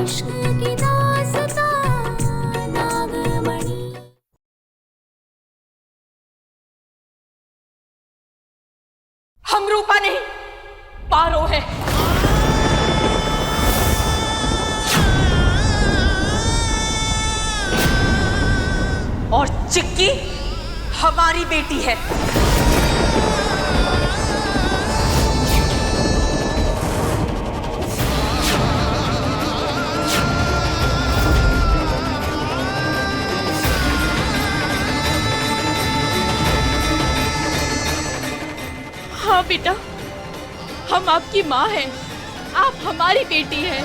इश्क की दास्तां नागमणि। हम रूपा नहीं, पारो है। और चिक्की हमारी बेटी है। हाँ बेटा, हम आपकी माँ हैं, आप हमारी बेटी हैं।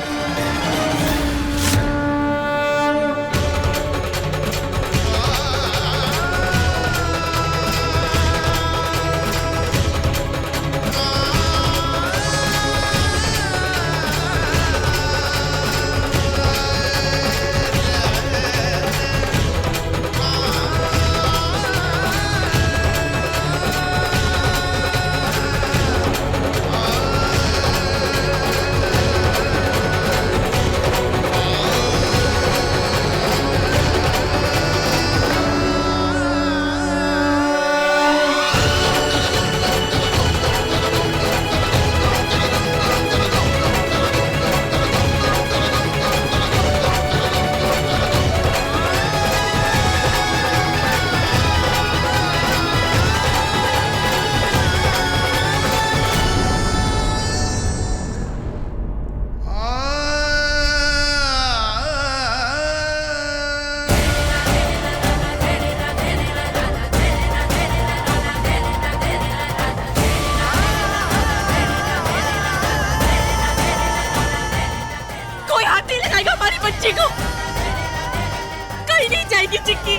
बच्ची को कहीं नहीं जाएगी चिक्की।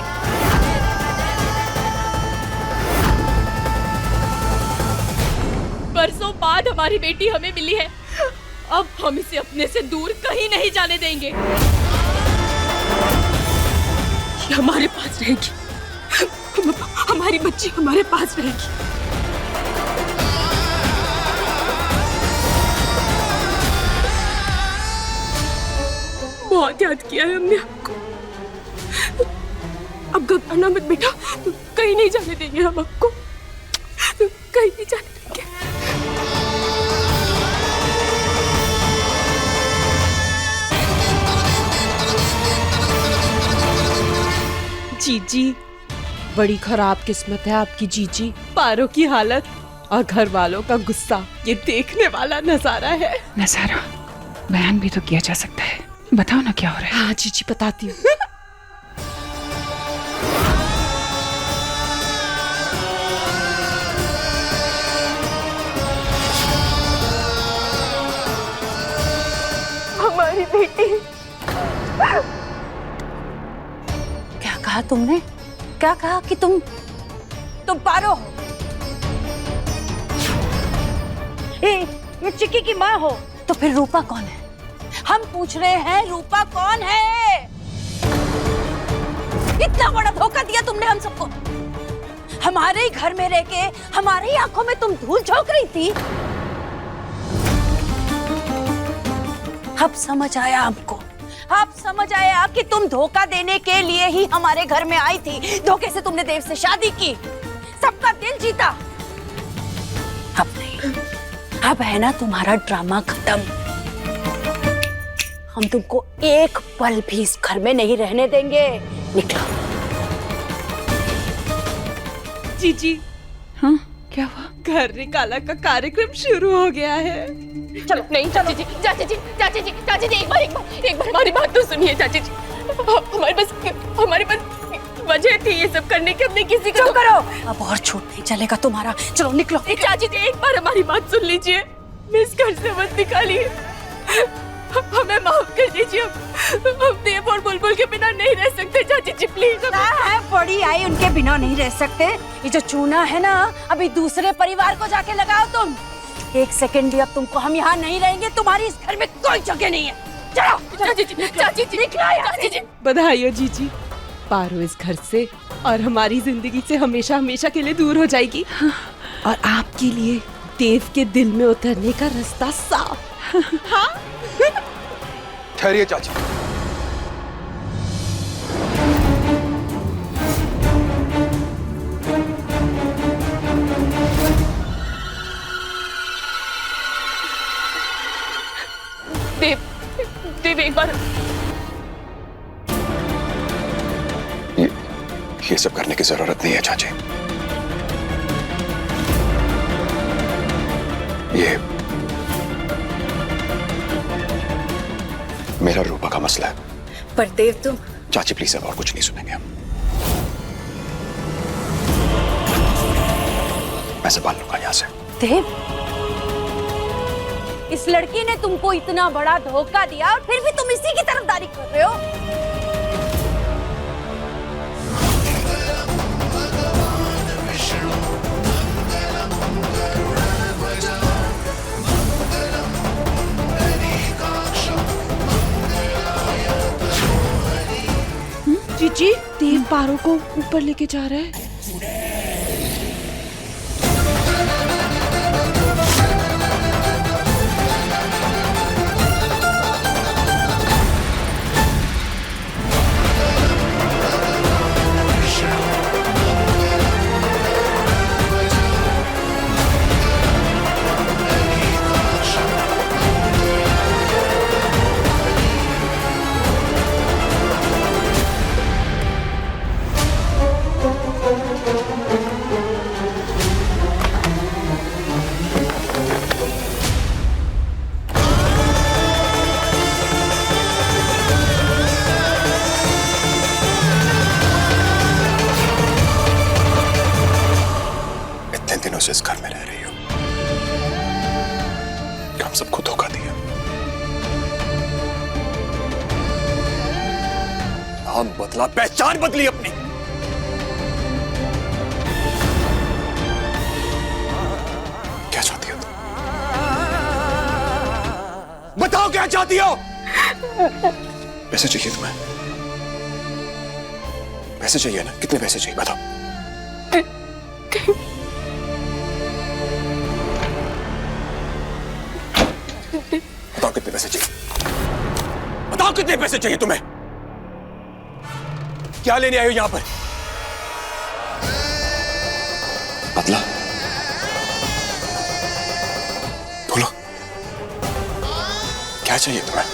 बरसों बाद हमारी बेटी हमें मिली है, अब हम इसे अपने से दूर कहीं नहीं जाने देंगे। ये हमारे पास रहेगी, हमारी बच्ची हमारे पास रहेगी। बहुत याद किया है हमने आपको, अब घबराना मत बेटा, कहीं नहीं जाने देंगे हम आपको, कहीं नहीं जाने देंगे। जीजी, बड़ी खराब किस्मत है आपकी जीजी। पारो की हालत और घर वालों का गुस्सा, ये देखने वाला नजारा है। नजारा बयान भी तो किया जा सकता है, बताओ ना क्या हो रहा है। हाँ जीजी बताती हूँ। हमारी बेटी। क्या कहा तुमने? क्या कहा कि तुम पारो हो? ये चिक्की की माँ हो? तो फिर रूपा कौन है? हम पूछ रहे हैं, रूपा कौन है? इतना बड़ा धोखा दिया तुमने हम सबको। हमारे ही घर में रह के हमारे ही आंखों में तुम धूल झोंक रही थी। अब समझ आया हमको, अब समझ आया कि तुम धोखा देने के लिए ही हमारे घर में आई थी। धोखे से तुमने देव से शादी की, सबका दिल जीता। अब नहीं, अब है ना तुम्हारा ड्रामा खत्म। हम तुमको एक पल भी इस घर में नहीं रहने देंगे। निकलो। जीजी, हाँ क्या हुआ? घर निकाला का कार्यक्रम शुरू हो गया है। चलो नहीं चाची जी, चाची जी, चाची जी, चाची जी, एक बार हमारी बात तो सुनिए चाची जी। हमारे पास वजह थी ये सब करने की, हमने किसी को। चुप करो, अब और झूठ नहीं चलेगा तुम्हारा। चलो निकलो। चाची जी एक बार हमारी बात सुन लीजिए, मिस घर से मत निकालिए, हमें माफ कर दीजिए। हम देव और बुलबुल के बिना नहीं रह सकते चाची जी, प्लीज। है बड़ी आई, उनके बिना नहीं रह सकते। ये जो चूना है ना, अभी दूसरे परिवार को जाके लगाओ तुम। एक सेकंड भी अब तुमको हम यहाँ नहीं रहेंगे, तुम्हारी इस घर में कोई जगह नहीं है। चलो चाची जी, चाची जी, चाची जी। बधाई हो जीजी, पारो इस घर से और हमारी जिंदगी से हमेशा हमेशा के लिए दूर हो जाएगी। और आपके लिए देव के दिल में उतरने का रास्ता साफ। हाँ? ठहरिए चाची। देव, देव एक बार। ये सब करने की जरूरत नहीं है चाची। ये मेरा रूपा का मसला है। पर देव तुम। चाची प्लीज अब और कुछ नहीं सुनेंगे हम। मैं संभाल लूंगा यहां से। देव, इस लड़की ने तुमको इतना बड़ा धोखा दिया और फिर भी तुम इसी की तरफदारी कर रहे हो। जीजी, देव पारो को ऊपर लेके जा रहा है। इस घर में रह रही हो, हम सबको धोखा दिया। नाम बदला, पहचान बदली अपनी। क्या चाहती हो तुम? बताओ क्या चाहती हो? पैसे चाहिए तुम्हें? पैसे चाहिए ना? कितने पैसे चाहिए बताओ। बताओ कितने पैसे चाहिए? बताओ कितने पैसे चाहिए तुम्हें? क्या लेने आए हो यहां पर? बदला बोलो, क्या चाहिए तुम्हें?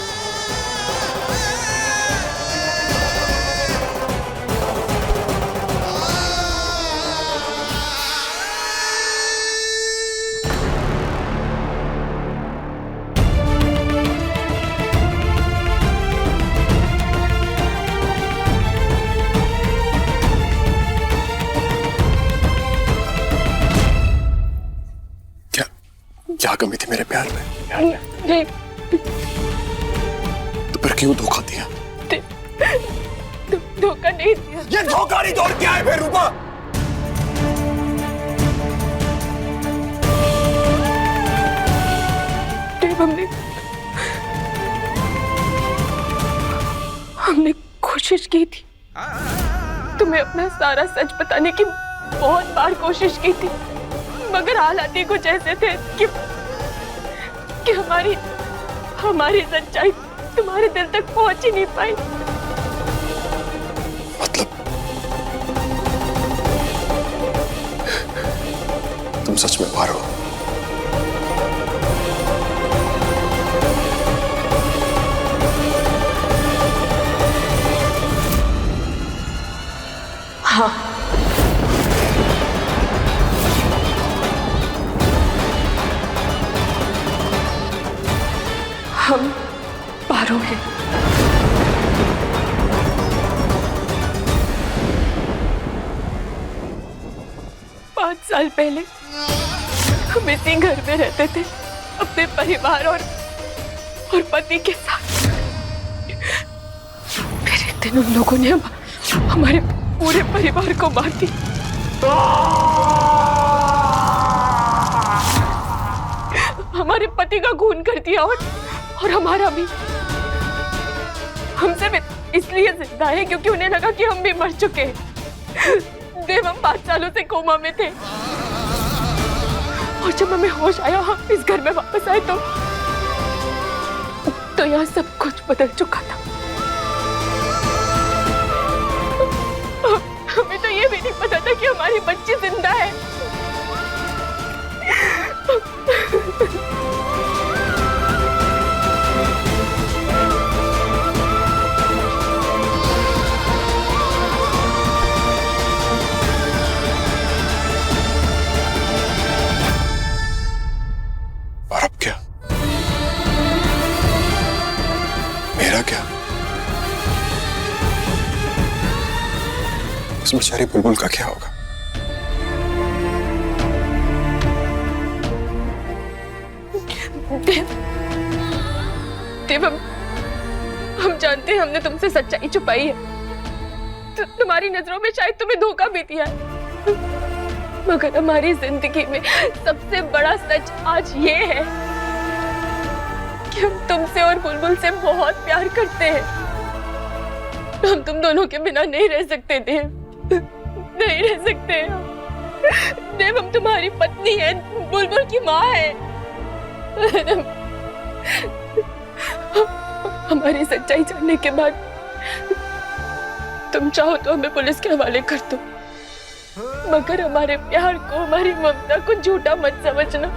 क्या कमी थी मेरे प्यार में? नहीं, तो फिर क्यों धोखा दिया? धोखा नहीं दिया। ये धोखा नहीं तो और क्या है फिर रूपा? देव, हमने कोशिश की थी, तुम्हें अपना सारा सच बताने की बहुत बार कोशिश की थी, मगर हालात ही कुछ ऐसे थे कि हमारी सच्चाई तुम्हारे दिल तक पहुंच ही नहीं पाई। मतलब तुम सच में पारो? हाँ, हम पारो हैं। 5 साल पहले हम इसी घर में रहते थे, अपने परिवार और पति के साथ। फिर एक दिन उन लोगों ने हमारे पूरे परिवार को मार दिया। हमारे पति का खून कर दिया और हमारा भी। हम सिर्फ इसलिए जिंदा है क्योंकि उन्हें लगा कि हम भी मर चुके हैं। देव, हम 5 सालों से कोमा में थे और जब हमें होश आया, हम इस घर में वापस आए तो यहाँ सब कुछ बदल चुका था। हमें तो ये भी नहीं पता था कि हमारी बच्ची जिंदा है। और अब क्या? मेरा क्या? उस बेचारी बुलबुल का क्या होगा? देव, हम जानते हैं हमने तुमसे सच्चाई छुपाई है। तुम्हारी नजरों में शायद तुम्हें धोखा भी दिया है, मगर हमारी जिंदगी में सबसे बड़ा सच आज ये है कि हम तुमसे और बुलबुल से बहुत प्यार करते हैं। हम तुम दोनों के बिना नहीं रह सकते देव, नहीं रह सकते। देव, हम तुम्हारी पत्नी है, बुलबुल की माँ है। हमारी सच्चाई जानने के बाद तुम चाहो तो हमें पुलिस के हवाले कर दो, मगर हमारे प्यार को, हमारी ममता को झूठा मत समझना।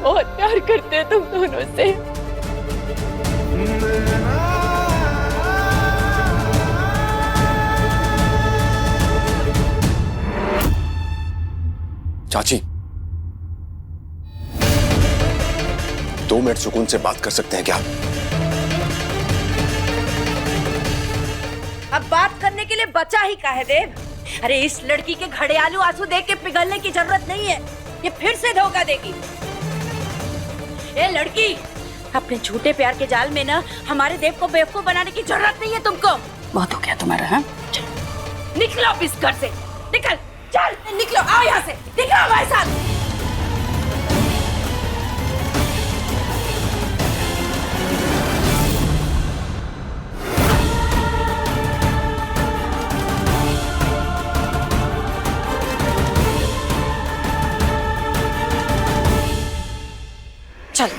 बहुत प्यार करते हैं तुम दोनों से। चाची, 2 मिनट सुकून से बात कर सकते हैं क्या? अब बात करने के लिए बचा ही का है देव? अरे इस लड़की के घड़ियालू आंसू देख के पिघलने की जरूरत नहीं है, ये फिर से धोखा देगी। ए लड़की, अपने झूठे प्यार के जाल में ना हमारे देव को बेवकूफ बनाने की जरूरत नहीं है तुमको। बहुत हो गया तुम्हारा, हाँ? निकलो अब इस घर से, निकल, चल निकलो, आओ यहाँ से, निकलो हमारे साथ। चल।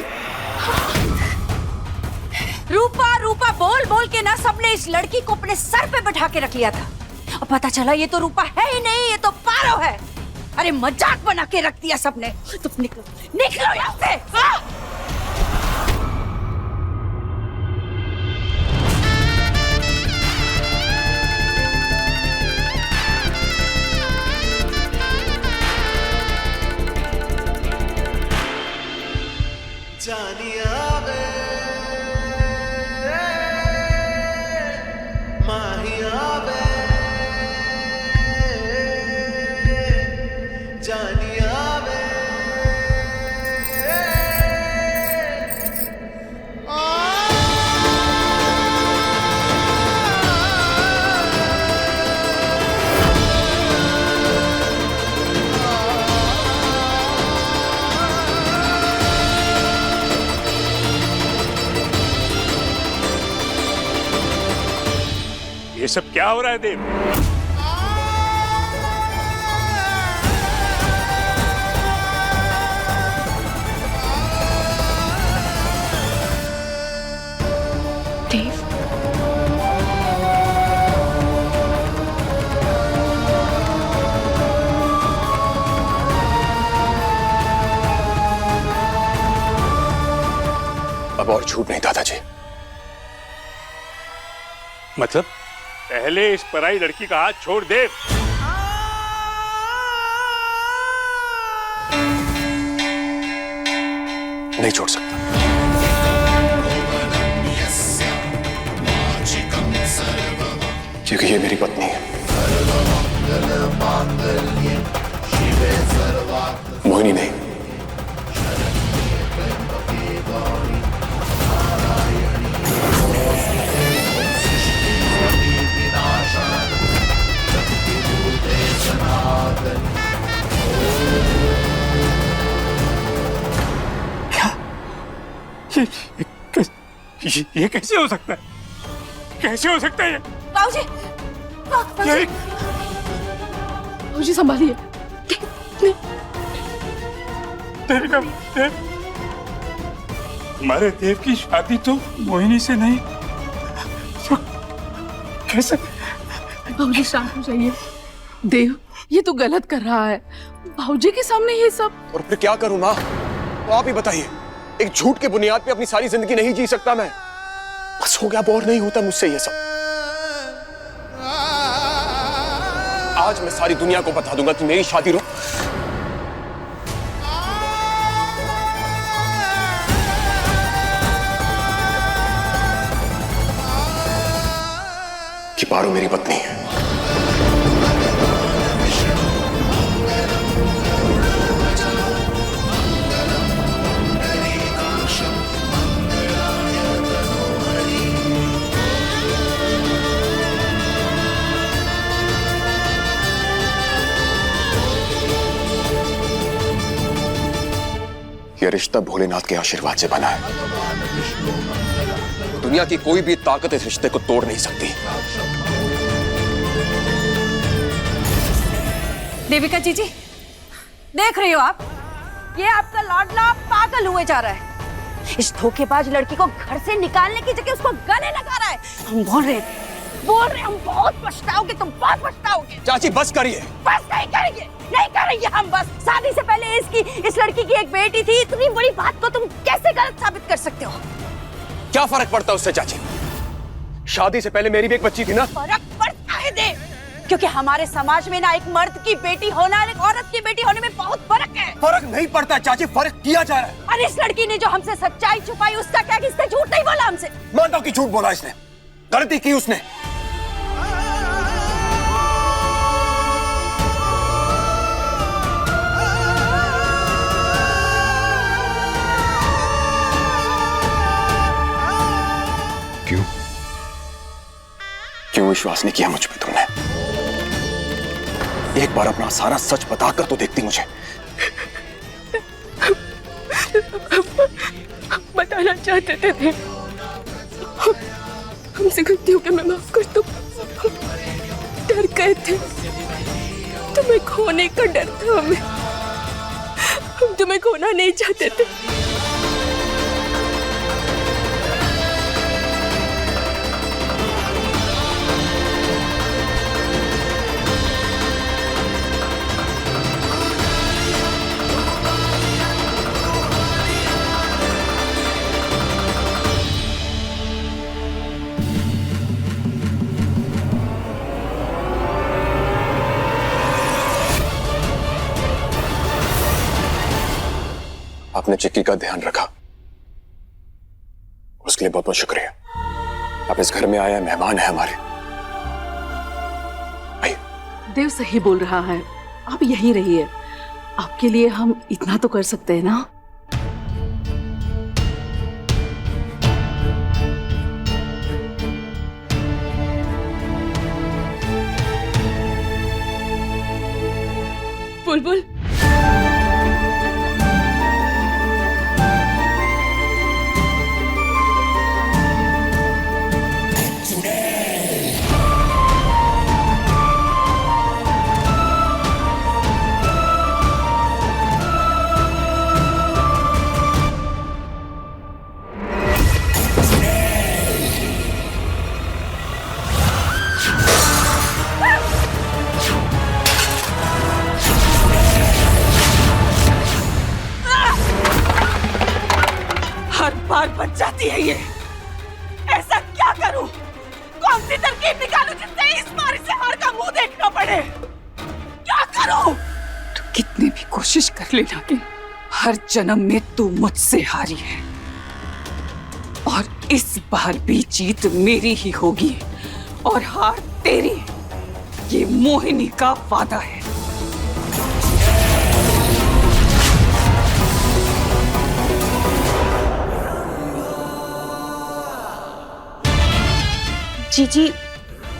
रूपा रूपा बोल बोल के ना सबने इस लड़की को अपने सर पे बैठा के रख लिया था, और पता चला ये तो रूपा है ही नहीं, ये तो पारो है। अरे मजाक बना के रख दिया सबने। तुम निकलो, निकलो यहाँ से। ये सब क्या हो रहा है देव? देव, अब और झूठ नहीं दादाजी। मतलब पहले इस पराई लड़की का हाथ छोड़ दे। नहीं छोड़ सकता। क्योंकि ये मेरी पत्नी है। मोहिनी नहीं। ये कैसे हो सकता है? कैसे हो सकता है ये? बाबूजी, बाबूजी संभालिए। हमारे देव की शादी तो मोहिनी से नहीं, तो कैसे? भाऊजी शांत हो जाइए। देव, ये तो गलत कर रहा है। भाऊजी के सामने ये सब। और फिर क्या करूं माँ? तो आप ही बताइए। एक झूठ के बुनियाद पे अपनी सारी जिंदगी नहीं जी सकता मैं। बस हो गया, बोर नहीं होता मुझसे ये सब। आज मैं सारी दुनिया को बता दूंगा कि मेरी शादी रुक। कि पारो मेरी पत्नी है। यह रिश्ता भोलेनाथ के आशीर्वाद से बना है। दुनिया की कोई भी ताकत इस रिश्ते को तोड़ नहीं सकती। देविका जीजी, देख रही हो आप? ये आपका लाडला पागल हुए जा रहा है। इस धोखेबाज लड़की को घर से निकालने की जगह उसको गले लगा रहा है। हम बोल रहे हम बहुत पछताओगे, तुम बहुत पछताओगे। चाची बस करिए। बस नहीं करेंगे, नहीं करेंगे हम बस। शादी से पहले इस लड़की की एक बेटी थी। इतनी बड़ी बात को तुम कैसे गलत साबित कर सकते हो? क्या फर्क पड़ता है उससे चाची? शादी से पहले मेरी भी एक बच्ची थी ना। फर्क पड़ता है देव, क्योंकि हमारे समाज में ना एक मर्द की बेटी होना और एक औरत की बेटी होने में बहुत फर्क है। फर्क नहीं पड़ता चाची, फर्क किया जा रहा है। और इस लड़की ने जो हमसे सच्चाई छुपाई, उसका क्या? किसने झूठ नहीं बोला हमसे? मानता हूं कि झूठ बोला इसने, गलती की उसने। क्यों विश्वास नहीं किया मुझ पे तुमने? एक बार अपना सारा सच बताकर तो देखती मुझे। बताना चाहते थे। हमसे गलती हो गई, मैं माफ कर दूं। डर गए थे, तुम्हें खोने का डर था हमें। हम तुम्हें खोना नहीं चाहते थे। आपने चिक्की का ध्यान रखा, उसके लिए बहुत बहुत शुक्रिया। आप इस घर में आया, मेहमान है हमारे। आइए। देव सही बोल रहा है, आप यहीं रहिए। आपके लिए हम इतना तो कर सकते हैं ना। बुलबुल, बार बच जाती है ये। ऐसा क्या करूं? कौन सी तरकीब निकालूं जिससे इस बार इसे हार का मुंह देखना पड़े? क्या करूं? तू कितनी भी कोशिश कर ले, लेकिन हर जन्म में तू मुझसे हारी है और इस बार भी जीत मेरी ही होगी और हार तेरी। ये मोहिनी का वादा है। जीजी,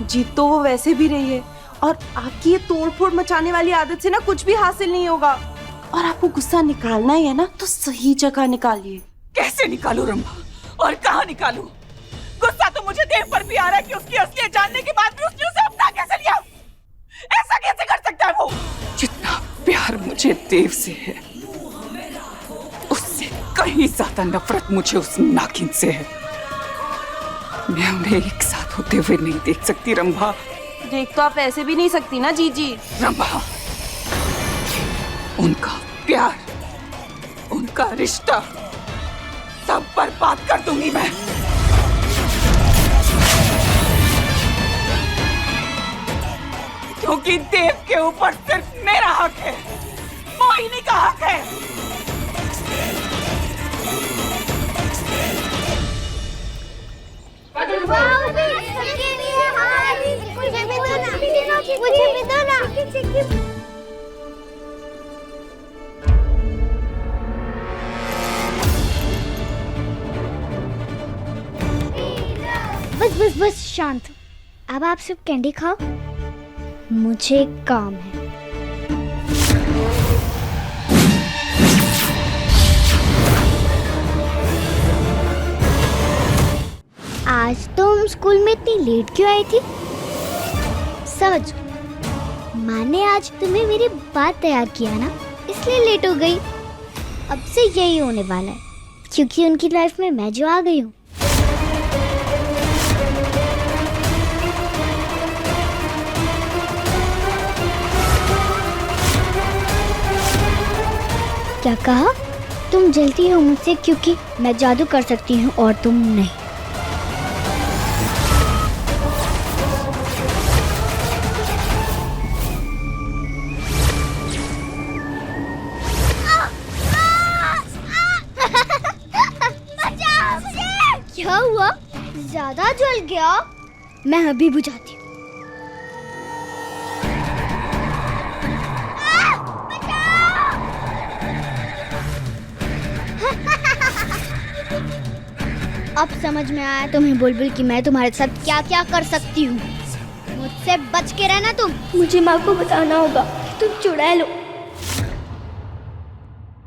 जीत तो वो वैसे भी रही है और आपकी ये तोड़फोड़ मचाने वाली आदत से ना कुछ भी हासिल नहीं होगा। और आपको गुस्सा निकालना ही है ना, तो सही जगह निकालिए। कैसे निकालू रंभा, और कहाँ निकालू? गुस्सा तो मुझे देव पर भी आ रहा है कि उसकी असलियत जानने के बाद भी उसने उसे अपना कैसे लिया? ऐसा कैसे कर सकता है वो? जितना प्यार मुझे देव से है, उससे कहीं ज्यादा नफरत मुझे उस नागिन से है। मैं उन्हें एक साथ होते हुए नहीं देख सकती रंभा। देख तो आप ऐसे भी नहीं सकती ना जीजी। रंभा, उनका प्यार, उनका रिश्ता सब बर्बाद कर दूंगी मैं। क्योंकि देव के ऊपर सिर्फ मेरा हक है, मोहिनी का हक है। बस बस बस शांत। अब आप सब कैंडी खाओ, मुझे एक काम है। आज तुम स्कूल में इतनी लेट क्यों आई थी? समझ, माँ ने आज तुम्हें मेरी बात तैयार किया ना, इसलिए लेट हो गई। अब से यही होने वाला है, क्योंकि उनकी लाइफ में मैं जो आ गई हूँ। क्या कहा? तुम जलती हो मुझसे क्योंकि मैं जादू कर सकती हूँ और तुम नहीं। क्या हुआ? ज्यादा जल गया? मैं अभी बुझाती हूँ। अब समझ में आया तुम्हें बुलबुल कि मैं तुम्हारे साथ क्या क्या कर सकती हूँ। मुझसे बच के रहना तुम। मुझे माँ को बताना होगा, तुम चुड़ैल हो।